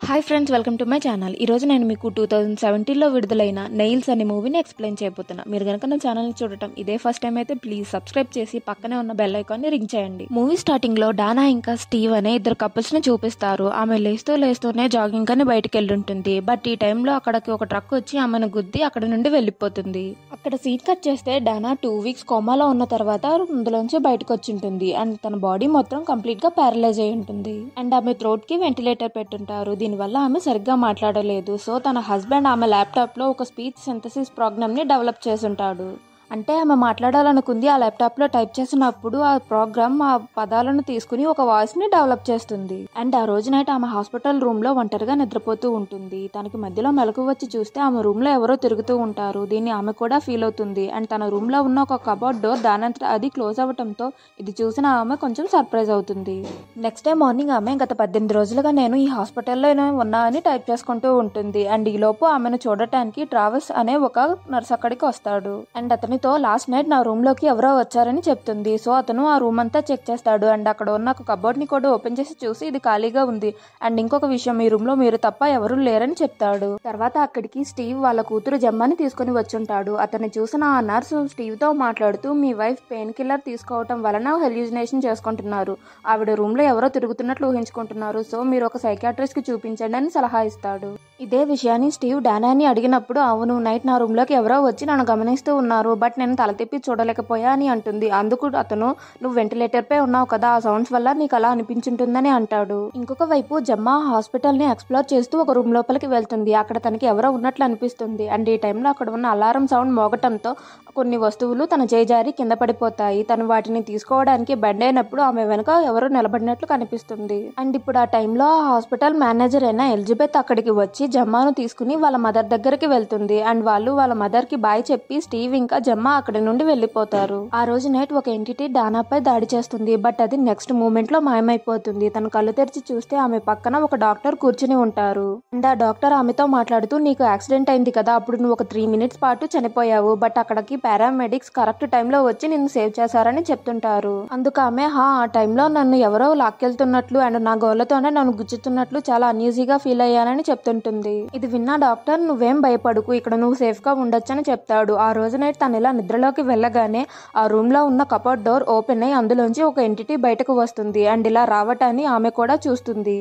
Hi friends, welcome to my channel. ఈరోజు నేను మీకు 2017లో విడుదలైన నెయిల్స్ అనే మూవీని ఎక్స్ప్లెయిన్ చేయబోతున్నా. మీరు కనుక నా ఛానల్ని చూడటం ఇదే ఫస్ట్ టైం అయితే ప్లీజ్ సబ్స్క్రైబ్ చేసి పక్కనే ఉన్న బెల్ ఐకాన్ని రింగ్ చేయండి. మూవీ స్టార్టింగ్ లో డానా ఇంకా స్టీవ్ అనే ఇద్దరు కపుల్స్ ని చూపిస్తారు. ఆమె లేస్తూనే జాగింగ్ అని బయటకు వెళ్ళుంటుంది. బట్ ఈ టైంలో అక్కడికి ఒక ట్రక్ వచ్చి ఆమెను గుద్ది అక్కడ నుండి వెళ్ళిపోతుంది. అక్కడ సీట్ కట్ చేస్తే డానా 2 వీక్స్ కోమాలో ఉన్న తర్వాత అందులోంచి బయటకు వచ్చి ఉంటుంది. అండ్ తన బాడీ మొత్తం కంప్లీట్ గా ప్యారలైజ్ అయి ఉంటుంది. అండ్ ఆమె థ్రోట్ కి వెంటిలేటర్ పెట్టుంటారు. దీనివల్ల ఆమె సరిగ్గా మాట్లాడలేదు. సో తన హస్బెండ్ ఆమె ల్యాప్టాప్ లో ఒక స్పీచ్ సింథసిస్ ప్రోగ్రామ్ ని డెవలప్ చేసుంటాడు. అంటే ఆమె మాట్లాడాలనుకుంది. ఆ ల్యాప్టాప్ లో టైప్ చేసినప్పుడు ఆ ప్రోగ్రామ్ ఆ పదాలను తీసుకుని ఒక వాయిస్ ని డెవలప్ చేస్తుంది. అండ్ ఆ రోజు నైట్ ఆమె హాస్పిటల్ రూమ్ లో ఒంటరిగా నిద్రపోతూ ఉంటుంది. తనకి మధ్యలో మెలకు వచ్చి చూస్తే ఆమె రూమ్ లో ఎవరో తిరుగుతూ ఉంటారు. దీన్ని ఆమె కూడా ఫీల్ అవుతుంది. అండ్ తన రూమ్ లో ఉన్న ఒక కబోర్డ్ డోర్ దానంతట అది క్లోజ్ అవ్వటంతో ఇది చూసిన ఆమె కొంచెం సర్ప్రైజ్ అవుతుంది. నెక్స్ట్ డే మార్నింగ్ ఆమె గత 18 రోజులుగా నేను ఈ హాస్పిటల్లో ఉన్నా అని టైప్ చేసుకుంటూ ఉంటుంది. అండ్ ఈ లోపు ఆమెను చూడటానికి ట్రావెల్స్ అనే ఒక నర్స్ అక్కడికి వస్తాడు. అండ్ అతనితో లాస్ట్ నైట్ నా రూమ్ లోకి ఎవరో వచ్చారని చెప్తుంది. సో అతను ఆ రూమ్ అంతా చెక్ చేస్తాడు. అండ్ అక్కడ ఉన్న ఒక కబోర్డ్ ని కూడా ఓపెన్ చేసి చూసి ఇది ఖాళీగా ఉంది. అండ్ ఇంకొక విషయం, ఈ రూమ్ లో మీరు తప్ప ఎవరూ లేరని చెప్తాడు. తర్వాత అక్కడికి స్టీవ్ వాళ్ళ కూతురు జమ్మాని తీసుకుని వచ్చుంటాడు. అతన్ని చూసిన ఆ నర్స్ స్టీవ్ తో మాట్లాడుతూ, మీ వైఫ్ పెయిన్ కిల్లర్ తీసుకోవటం వలన హెల్యూజినేషన్ చేసుకుంటున్నారు. ఆవిడ రూమ్ లో ఎవరో తిరుగుతున్నట్లు ఊహించుకుంటున్నారు. సో మీరు ఒక సైకాట్రిస్ట్ కి చూపించండి అని సలహా ఇస్తాడు. ఇదే విషయాన్ని స్టీవ్ డానాని అడిగినప్పుడు, అవును నైట్ నా రూమ్ లోకి ఎవరో వచ్చి నన్ను గమనిస్తూ ఉన్నారు. బట్ నేను తల తిప్పి చూడలేకపోయా అని అంటుంది. అందుకు అతను, నువ్వు వెంటిలేటర్ పై ఉన్నావు కదా, ఆ సౌండ్స్ వల్ల నీకు అలా అనిపించుంటుందని అంటాడు. ఇంకొక వైపు జమ్మా హాస్పిటల్ ని ఎక్స్ప్లోర్ చేస్తూ ఒక రూమ్ లోపలికి వెళ్తుంది. అక్కడ తనకి ఎవరో ఉన్నట్లు అనిపిస్తుంది. అండ్ ఈ టైంలో అక్కడ ఉన్న అలారం సౌండ్ మోగటంతో కొన్ని వస్తువులు తన చేజారి కింద పడిపోతాయి. తను వాటిని తీసుకోవడానికి బెండ్ అయినప్పుడు ఆమె వెనుక ఎవరో నిలబడినట్లు కనిపిస్తుంది. అండ్ ఇప్పుడు ఆ టైంలో ఆ హాస్పిటల్ మేనేజర్ అయిన ఎలిజబెత్ అక్కడికి వచ్చి జమ్మాను తీసుకుని వాళ్ళ మదర్ దగ్గరికి వెళ్తుంది. అండ్ వాళ్ళు వాళ్ళ మదర్ కి బాయ్ చెప్పి స్టీవ్ ఇంకా జమ్మా అక్కడి నుండి వెళ్లిపోతారు. ఆ రోజు నైట్ ఒక ఎంటిటీ డానాపై దాడి చేస్తుంది. బట్ అది నెక్స్ట్ మూమెంట్ లో మాయమైపోతుంది. తను కళ్ళు తెరిచి చూస్తే ఆమె పక్కన ఒక డాక్టర్ కూర్చుని ఉంటారు. అండ్ ఆ డాక్టర్ ఆమెతో మాట్లాడుతూ, నీకు యాక్సిడెంట్ అయింది కదా, అప్పుడు నువ్వు ఒక 3 మినిట్స్ పాటు చనిపోయావు. బట్ అక్కడికి పారామెడిక్స్ కరెక్ట్ టైంలో వచ్చి నిన్ను సేవ్ చేశారని చెప్తుంటారు. అందుకు ఆమె, ఆ టైంలో నన్ను ఎవరో లాక్కెళ్తున్నట్లు అండ్ నా గోళ్లతోనే నన్ను గుచ్చుతున్నట్లు చాలా అన్ఈజీగా ఫీల్ అయ్యానని చెప్తుంటుంది. ఇది విన్న డాక్టర్, నువ్వేం భయపడుకు, ఇక్కడ నువ్వు సేఫ్ గా ఉండొచ్చని చెప్తాడు. ఆ రోజు నైట్ తను ఇలా నిద్రలోకి వెళ్ళగానే ఆ రూమ్ లో ఉన్న కబోర్డ్ డోర్ ఓపెన్ అయ్యి అందులోంచి ఒక ఎంటిటీ బయటకు వస్తుంది. అండ్ ఇలా రావటాన్ని ఆమె కూడా చూస్తుంది.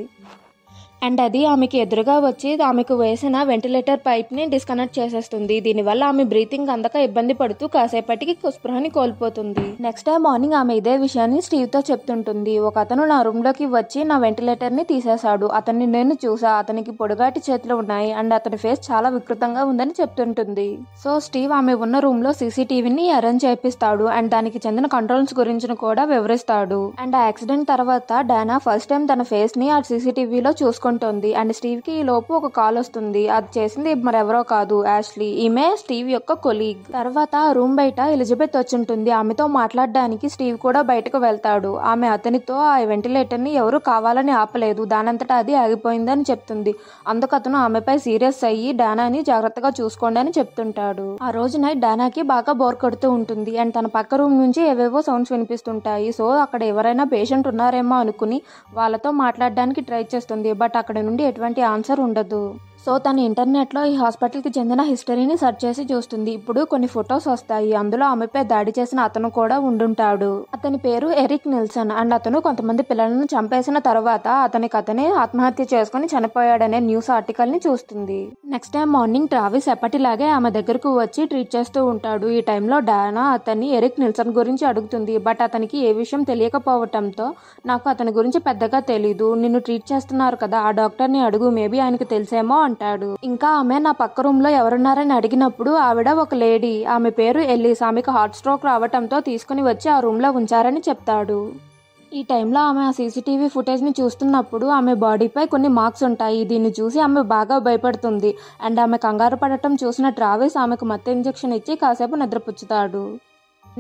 అండ్ అది ఆమెకి ఎదురుగా వచ్చి ఆమెకు వేసిన వెంటిలేటర్ పైప్ ని డిస్కనెక్ట్ చేసేస్తుంది. దీనివల్ల ఆమె బ్రీతింగ్ అందక ఇబ్బంది పడుతూ కాసేపటికి స్పృహని కోల్పోతుంది. నెక్స్ట్ డే మార్నింగ్ ఆమె ఇదే విషయాన్ని స్టీవ్ తో చెప్తుంటుంది. ఒక అతను నా రూమ్ లోకి వచ్చి నా వెంటిలేటర్ ని తీసేశాడు. అతన్ని నేను చూసా. అతనికి పొడుగాటి చేతులు ఉన్నాయి అండ్ అతని ఫేస్ చాలా వికృతంగా ఉందని చెప్తుంటుంది. సో స్టీవ్ ఆమె ఉన్న రూమ్ లో సీసీటీవీని అరేంజ్ చేపిస్తాడు. అండ్ దానికి చెందిన కంట్రోల్స్ గురించి కూడా వివరిస్తాడు. అండ్ ఆ యాక్సిడెంట్ తర్వాత డానా ఫస్ట్ టైం తన ఫేస్ ని ఆ సీసీటీవీలో చూసుకుంటుంది. అండ్ స్టీవ్ కి ఈ లోపు ఒక కాల్ వస్తుంది. అది చేసింది మరెవరో కాదు, యాష్లీ. ఈమె స్టీవ్ యొక్క కొలీగ్. తర్వాత రూమ్ బయట ఎలిజబెత్ వచ్చుంటుంది. ఆమెతో మాట్లాడడానికి స్టీవ్ కూడా బయటకు వెళ్తాడు. ఆమె అతనితో ఆ వెంటిలేటర్ ని ఎవరు కావాలని ఆపలేదు, దానంతటా అది ఆగిపోయిందని చెప్తుంది. అందుకు అతను ఆమెపై సీరియస్ అయ్యి డానాని జాగ్రత్తగా చూసుకోండి అని చెప్తుంటాడు. ఆ రోజు నైట్ డానాకి బాగా బోర్ కొడుతూ ఉంటుంది. అండ్ తన పక్క రూమ్ నుంచి ఏవేవో సౌండ్స్ వినిపిస్తుంటాయి. సో అక్కడ ఎవరైనా పేషెంట్ ఉన్నారేమో అనుకుని వాళ్ళతో మాట్లాడడానికి ట్రై చేస్తుంది. బట్ అక్కడ నుండి ఎటువంటి ఆన్సర్ ఉండదు. సో తను ఇంటర్నెట్ లో ఈ హాస్పిటల్ కి చెందిన హిస్టరీని సెర్చ్ చేసి చూస్తుంది. ఇప్పుడు కొన్ని ఫొటోస్ వస్తాయి. అందులో ఆమెపై దాడి చేసిన అతను కూడా ఉండుంటాడు. అతని పేరు ఎరిక్ నిల్సన్. అండ్ అతను కొంతమంది పిల్లలను చంపేసిన తర్వాత అతనే ఆత్మహత్య చేసుకుని చనిపోయాడనే న్యూస్ ఆర్టికల్ ని చూస్తుంది. నెక్స్ట్ డే మార్నింగ్ ట్రావిస్ ఎప్పటిలాగే ఆమె దగ్గరకు వచ్చి ట్రీట్ చేస్తూ ఉంటాడు. ఈ టైంలో డానా అతన్ని ఎరిక్ నిల్సన్ గురించి అడుగుతుంది. బట్ అతనికి ఏ విషయం తెలియకపోవటంతో, నాకు అతని గురించి పెద్దగా తెలీదు, నిన్ను ట్రీట్ చేస్తున్నారు కదా ఆ డాక్టర్ ని అడుగు, మేబీ ఆయనకు తెలిసేమో అంటాడు. ఇంకా ఆమె నా పక్క రూమ్ లో ఎవరున్నారని అడిగినప్పుడు ఆవిడ ఒక లేడీ, ఆమె పేరు ఎల్లిస్, ఆమెకు హార్ట్ స్ట్రోక్ రావటంతో తీసుకుని వచ్చి ఆ రూమ్ లో ఉంచారని చెప్తాడు. ఈ టైంలో ఆమె ఆ సీసీటీవీ ఫుటేజ్ ని చూస్తున్నప్పుడు ఆమె బాడీపై కొన్ని మార్క్స్ ఉంటాయి. దీన్ని చూసి ఆమె బాగా భయపడుతుంది. అండ్ ఆమె కంగారు పడటం చూసిన ట్రావిస్ ఆమెకు మత్తు ఇంజెక్షన్ ఇచ్చి కాసేపు నిద్రపుచ్చుతాడు.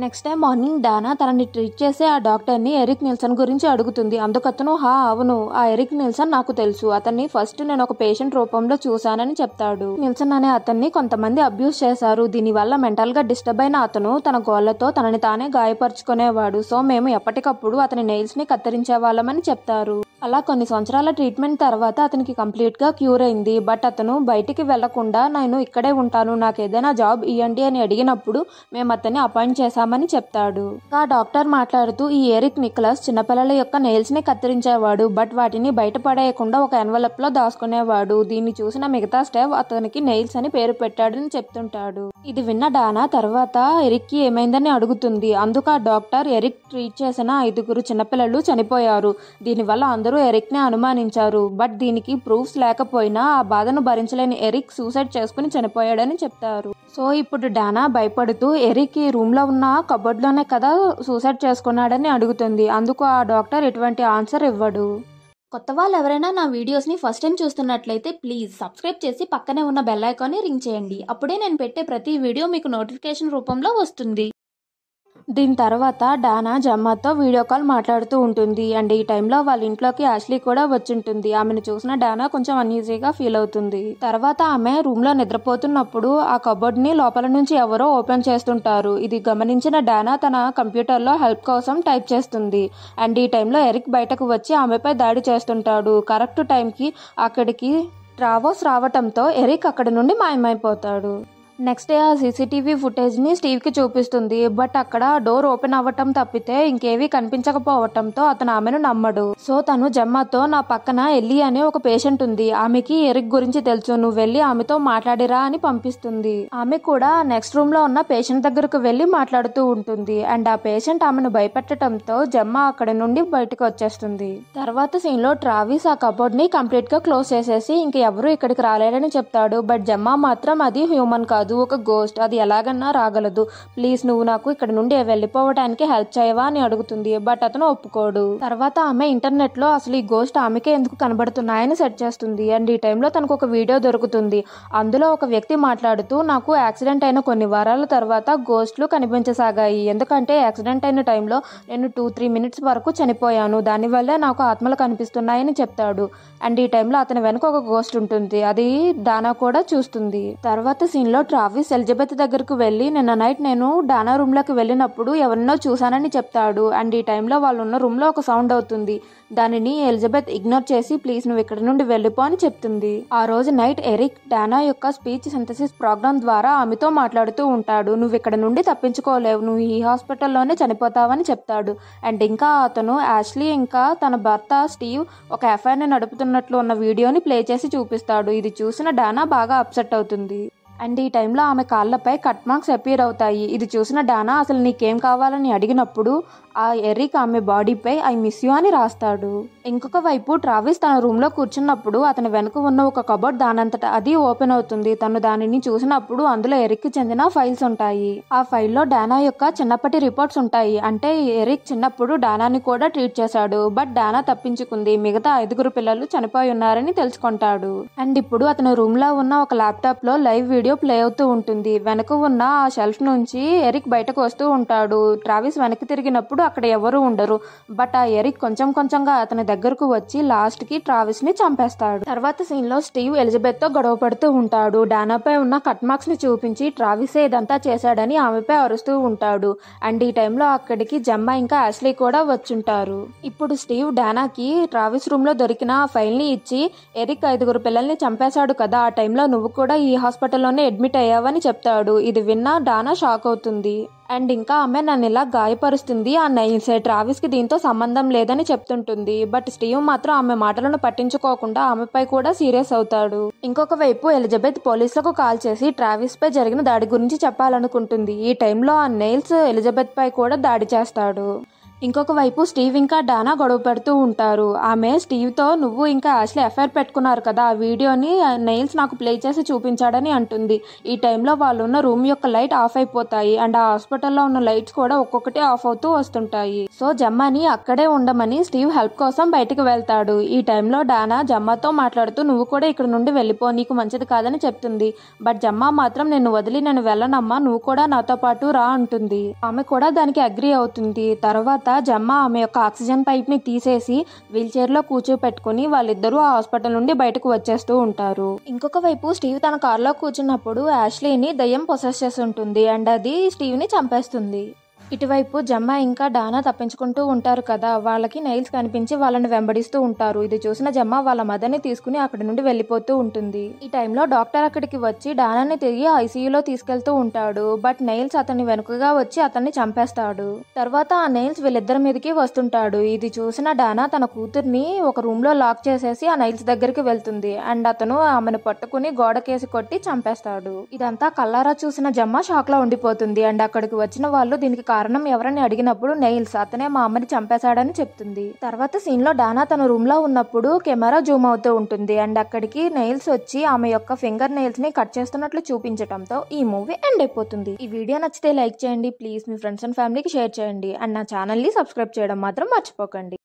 నెక్స్ట్ డే మార్నింగ్ డానా తనని ట్రీట్ చేసే ఆ డాక్టర్ ని ఎరిక్ నిల్సన్ గురించి అడుగుతుంది. అందుకతను, అవును, ఆ ఎరిక్ నిల్సన్ నాకు తెలుసు. అతన్ని ఫస్ట్ నేను ఒక పేషెంట్ రూపంలో చూశానని చెప్తాడు. నిల్సన్ అనే అతన్ని కొంతమంది అబ్యూస్ చేశారు. దీనివల్ల మెంటల్ గా డిస్టర్బ్ అయిన అతను తన గోళ్లతో తనని తానే గాయపరుచుకునేవాడు. సో మేము ఎప్పటికప్పుడు అతని నెయిల్స్ ని కత్తిరించే వాళ్ళమని చెప్తారు. అలా కొన్ని సంవత్సరాల ట్రీట్మెంట్ తర్వాత అతనికి కంప్లీట్గా క్యూర్ అయింది. బట్ అతను బయటికి వెళ్లకుండా నేను ఇక్కడే ఉంటాను, నాకు ఏదైనా జాబ్ ఇవ్వండి అని అడిగినప్పుడు మేము అతన్ని అపాయింట్ చేశామని చెప్తాడు. ఆ డాక్టర్ మాట్లాడుతూ ఈ ఎరిక్ నికోలస్ చిన్నపిల్లల యొక్క నెయిల్స్ ని కత్తిరించేవాడు, బట్ వాటిని బయట పడేయకుండా ఒక ఎన్వలప్ లో దాచుకునేవాడు. దీన్ని చూసిన మిగతా స్టాఫ్ అతనికి నెయిల్స్ అని పేరు పెట్టాడని చెప్తుంటాడు. ఇది విన్న డానా తర్వాత ఎరిక్ కి ఏమైందని అడుగుతుంది. అందుకు ఆ డాక్టర్ ఎరిక్ ట్రీట్ చేసిన 5 చిన్నపిల్లలు చనిపోయారు. దీనివల్ల అందరూ ఎరిక్ ని అనుమానించారు. బట్ దీనికి ప్రూఫ్స్ లేకపోయినా ఆ బాధను భరించలేని ఎరిక్ సూసైడ్ చేసుకుని చనిపోయాడని చెప్తారు. సో ఇప్పుడు డానా భయపడుతూ ఎరిక్ ఈ రూమ్ లో ఉన్న కబోర్డ్ లోనే కదా సూసైడ్ చేసుకున్నాడని అడుగుతుంది. అందుకు ఆ డాక్టర్ ఎటువంటి ఆన్సర్ ఇవ్వడు. కొత్త వాళ్ళు ఎవరైనా నా వీడియోస్ని ఫస్ట్ టైం చూస్తున్నట్లయితే ప్లీజ్ సబ్స్క్రైబ్ చేసి పక్కనే ఉన్న బెల్ ఐకాన్ని రింగ్ చేయండి. అప్పుడే నేను పెట్టే ప్రతి వీడియో మీకు నోటిఫికేషన్ రూపంలో వస్తుంది. దీని తర్వాత డానా జమ్మాతో వీడియో కాల్ మాట్లాడుతూ ఉంటుంది. అండ్ ఈ టైంలో వాళ్ళ ఇంట్లోకి యాష్లీ కూడా వచ్చుంటుంది. ఆమెను చూసిన డానా కొంచెం అన్ఈజీగా ఫీల్ అవుతుంది. తర్వాత ఆమె రూమ్ లో నిద్రపోతున్నప్పుడు ఆ కబోర్డ్ ని లోపల నుంచి ఎవరో ఓపెన్ చేస్తుంటారు. ఇది గమనించిన డానా తన కంప్యూటర్ లో హెల్ప్ కోసం టైప్ చేస్తుంది. అండ్ ఈ టైంలో ఎరిక్ బయటకు వచ్చి ఆమెపై దాడి చేస్తుంటాడు. కరెక్ట్ టైంకి అక్కడికి ట్రావోస్ రావటంతో ఎరిక్ అక్కడి నుండి మాయమైపోతాడు. నెక్స్ట్ డే ఆ సీసీటీవీ ఫుటేజ్ని స్టీవ్కి చూపిస్తుంది. బట్ అక్కడ డోర్ ఓపెన్ అవ్వటం తప్పితే ఇంకేవీ కనిపించకపోవటంతో అతను ఆమెను నమ్మడు. సో తను జమ్మాతో నా పక్కన ఎల్లి అనే ఒక పేషెంట్ ఉంది, ఆమెకి ఎరిక్ గురించి తెలుసు, నువ్వు వెళ్ళి ఆమెతో మాట్లాడిరా అని పంపిస్తుంది. ఆమె కూడా నెక్స్ట్ రూమ్ లో ఉన్న పేషెంట్ దగ్గరకు వెళ్ళి మాట్లాడుతూ ఉంటుంది. అండ్ ఆ పేషెంట్ ఆమెను భయపెట్టడంతో జమ్మా అక్కడి నుండి బయటకు వచ్చేస్తుంది. తర్వాత సీన్ లో ట్రావిస్ ఆ కబోర్డ్ ని కంప్లీట్ గా క్లోజ్ చేసేసి ఇంక ఎవరు ఇక్కడికి రాలేరని చెప్తాడు. బట్ జమ్మా మాత్రం అది హ్యూమన్ కాదు, ఒక గోస్ట్, అది ఎలాగన్నా రాగలదు, ప్లీజ్ నువ్వు నాకు ఇక్కడ నుండి వెళ్ళిపోవడానికి హెల్ప్ చేయవా అని అడుగుతుంది. బట్ అతను ఒప్పుకోడు. తర్వాత ఆమె ఇంటర్నెట్ లో అసలు ఈ గోస్ట్ ఆమెకే ఎందుకు కనబడుతున్నాయని సెర్చ్ చేస్తుంది. అండ్ ఈ టైంలో తనకు ఒక వీడియో దొరుకుతుంది. అందులో ఒక వ్యక్తి మాట్లాడుతూ నాకు యాక్సిడెంట్ అయిన కొన్ని వారాల తర్వాత గోస్ట్లు కనిపించసాగాయి, ఎందుకంటే యాక్సిడెంట్ అయిన టైంలో నేను 2-3 మినిట్స్ వరకు చనిపోయాను, దానివల్లే నాకు ఆత్మలు కనిపిస్తున్నాయని చెప్తాడు. అండ్ ఈ టైంలో అతని వెనుక ఒక గోస్ట్ ఉంటుంది, అది డానా కూడా చూస్తుంది. తర్వాత సీన్ లో ట్రావిస్ ఎలిజబెత్ దగ్గరకు వెళ్ళి నిన్న నైట్ నేను డానా రూమ్ లోకి వెళ్ళినప్పుడు ఎవరినో చూసానని చెప్తాడు. అండ్ ఈ టైంలో వాళ్ళు ఉన్న రూమ్ లో ఒక సౌండ్ అవుతుంది. దానిని ఎలిజబెత్ ఇగ్నోర్ చేసి ప్లీజ్ నువ్వు ఇక్కడ నుండి వెళ్ళిపో అని చెప్తుంది. ఆ రోజు నైట్ ఎరిక్ డానా యొక్క స్పీచ్ సింథసిస్ ప్రోగ్రామ్ ద్వారా ఆమెతో మాట్లాడుతూ ఉంటాడు. నువ్వు ఇక్కడ నుండి తప్పించుకోలేవు, నువ్వు ఈ హాస్పిటల్లోనే చనిపోతావని చెప్తాడు. అండ్ ఇంకా అతను యాష్లీ ఇంకా తన భర్త స్టీవ్ ఒక ఎఫ్ఐఆర్ ని నడుపుతున్నట్లు ఉన్న వీడియోని ప్లే చేసి చూపిస్తాడు. ఇది చూసిన డానా బాగా అప్సెట్ అవుతుంది. అండ్ ఈ టైంలో ఆమె కాళ్ళపై కట్ మార్క్స్ అపీర్ అవుతాయి. ఇది చూసిన డానా అసలు నీకేం కావాలని అడిగినప్పుడు ఆ ఎరిక్ ఆమె బాడీపై ఐ మిస్ యూ అని రాస్తాడు. ఇంకొక వైపు ట్రావిస్ తన రూమ్ లో కూర్చున్నప్పుడు అతని వెనుక ఉన్న ఒక కబోర్డ్ దానంతటా అది ఓపెన్ అవుతుంది. తను దానిని చూసినప్పుడు అందులో ఎరిక్ కి చెందిన ఫైల్స్ ఉంటాయి. ఆ ఫైల్లో డానా యొక్క చిన్నప్పటి రిపోర్ట్స్ ఉంటాయి. అంటే ఎరిక్ చిన్నప్పుడు డానాని కూడా ట్రీట్ చేశాడు. బట్ డానా తప్పించుకుంది, మిగతా 5 పిల్లలు చనిపోయి ఉన్నారని తెలుసుకుంటాడు. అండ్ ఇప్పుడు అతని రూమ్ లో ఉన్న ఒక ల్యాప్టాప్ లో లైవ్ వీడియో ప్లే అవుతూ ఉంటుంది. వెనక ఉన్న ఆ షెల్ఫ్ నుంచి ఎరిక్ బయటకు వస్తూ ఉంటాడు. ట్రావిస్ వెనక్కి తిరిగినప్పుడు అక్కడ ఎవరు ఉండరు. బట్ ఆ ఎరిక్ కొంచెం కొంచెంగా అతని దగ్గరకు వచ్చి లాస్ట్ కి ట్రావిస్ ని చంపేస్తాడు. తర్వాత సీన్ లో స్టీవ్ ఎలిజబెత్ తో గొడవ పడుతూ ఉంటాడు. డానాపై ఉన్న కట్ మార్క్స్ ని చూపించి ట్రావిసే ఇదంతా చేశాడని ఆమెపై అరుస్తూ ఉంటాడు. అండ్ ఈ టైంలో అక్కడికి జమ్మా ఇంకా యాష్లీ కూడా వచ్చుంటారు. ఇప్పుడు స్టీవ్ డానాకి ట్రావిస్ రూమ్ లో దొరికిన ఆ ఫైల్ ని ఇచ్చి ఎరిక్ 5 పిల్లల్ని చంపేశాడు కదా, ఆ టైంలో నువ్వు కూడా ఈ హాస్పిటల్లోనే అడ్మిట్ అయ్యావని చెప్తాడు. ఇది విన్నా డానా షాక్ అవుతుంది. అండ్ ఇంకా ఆమె నన్ను ఇలా గాయపరుస్తుంది, ఆ నైల్స్ ట్రావిస్ కి దీంతో సంబంధం లేదని చెప్తుంటుంది. బట్ స్టీవ్ మాత్రం ఆమె మాటలను పట్టించుకోకుండా ఆమెపై కూడా సీరియస్ అవుతాడు. ఇంకొక వైపు ఎలిజబెత్ పోలీసులకు కాల్ చేసి ట్రావిస్ పై జరిగిన దాడి గురించి చెప్పాలనుకుంటుంది. ఈ టైంలో ఆ నెయిల్స్ ఎలిజబెత్ పై కూడా దాడి చేస్తాడు. ఇంకొక వైపు స్టీవ్ ఇంకా డానా గొడవ పెడుతూ ఉంటారు. ఆమె స్టీవ్తో నువ్వు ఇంకా యాష్లీ అఫైర్ పెట్టుకున్నారు కదా, ఆ వీడియోని నెయిల్స్ నాకు ప్లే చేసి చూపించాడని అంటుంది. ఈ టైంలో వాళ్ళు ఉన్న రూమ్ యొక్క లైట్ ఆఫ్ అయిపోతాయి. అండ్ ఆ హాస్పిటల్లో ఉన్న లైట్స్ కూడా ఒక్కొక్కటి ఆఫ్ అవుతూ వస్తుంటాయి. సో జమ్మాని అక్కడే ఉండమని స్టీవ్ హెల్ప్ కోసం బయటకు వెళ్తాడు. ఈ టైంలో డానా జమ్మాతో మాట్లాడుతూ నువ్వు కూడా ఇక్కడ నుండి వెళ్ళిపో, నీకు మంచిది కాదని చెప్తుంది. బట్ జమ్మా మాత్రం నేను వదిలి నేను వెళ్ళనమ్మా, నువ్వు కూడా నాతో పాటు రా అంటుంది. ఆమె కూడా దానికి అగ్రీ అవుతుంది. తర్వాత జమ్మా ఆమె యొక్క ఆక్సిజన్ పైప్ ని తీసేసి వీల్ చైర్ లో కూర్చోపెట్టుకుని వాళ్ళిద్దరూ ఆ హాస్పిటల్ నుండి బయటకు వచ్చేస్తూ ఉంటారు. ఇంకొక వైపు స్టీవ్ తన కారులో కూర్చున్నప్పుడు యాష్లీని దయ్యం పొసెస్ చేసి ఉంటుంది. అండ్ అది స్టీవ్ ని చంపేస్తుంది. ఇటువైపు జమ్మ ఇంకా డానా తప్పించుకుంటూ ఉంటారు కదా, వాళ్ళకి నైల్స్ కనిపించి వాళ్ళని వెంబడిస్తూ ఉంటారు. ఇది చూసిన జమ్మ వాళ్ళ మదర్ని తీసుకుని అక్కడి నుండి వెళ్లిపోతూ ఉంటుంది. ఈ టైంలో డాక్టర్ అక్కడికి వచ్చి డానాని తిరిగి ఐసీయూలో తీసుకెళ్తూ ఉంటాడు. బట్ నైల్స్ అతని వెనుకగా వచ్చి అతన్ని చంపేస్తాడు. తర్వాత ఆ నైల్స్ వీళ్ళిద్దరి మీదకి వస్తుంటాడు. ఇది చూసిన డానా తన కూతుర్ని ఒక రూమ్ లో లాక్ చేసేసి ఆ నైల్స్ దగ్గరికి వెళ్తుంది. అండ్ అతను ఆమెను పట్టుకుని గోడకేసి కొట్టి చంపేస్తాడు. ఇదంతా కల్లారా చూసిన జమ్మ షాక్ లో ఉండిపోతుంది. అండ్ అక్కడికి వచ్చిన వాళ్ళు దీనికి కారణం ఎవరని అడిగినప్పుడు నైల్స్ అతనే మా అమ్మని చంపేశాడని చెప్తుంది. తర్వాత సీన్ లో డానా తన రూమ్ లో ఉన్నప్పుడు కెమెరా జూమ్ అవుతూ ఉంటుంది. అండ్ అక్కడికి నైల్స్ వచ్చి ఆమె యొక్క ఫింగర్ నైల్స్ ని కట్ చేస్తున్నట్లు చూపించడంతో ఈ మూవీ ఎండ్ అయిపోతుంది. ఈ వీడియో నచ్చితే లైక్ చేయండి ప్లీజ్, మీ ఫ్రెండ్స్ అండ్ ఫ్యామిలీకి షేర్ చేయండి. అండ్ నా ఛానల్ ని సబ్స్క్రైబ్ చేయడం మాత్రం మర్చిపోకండి.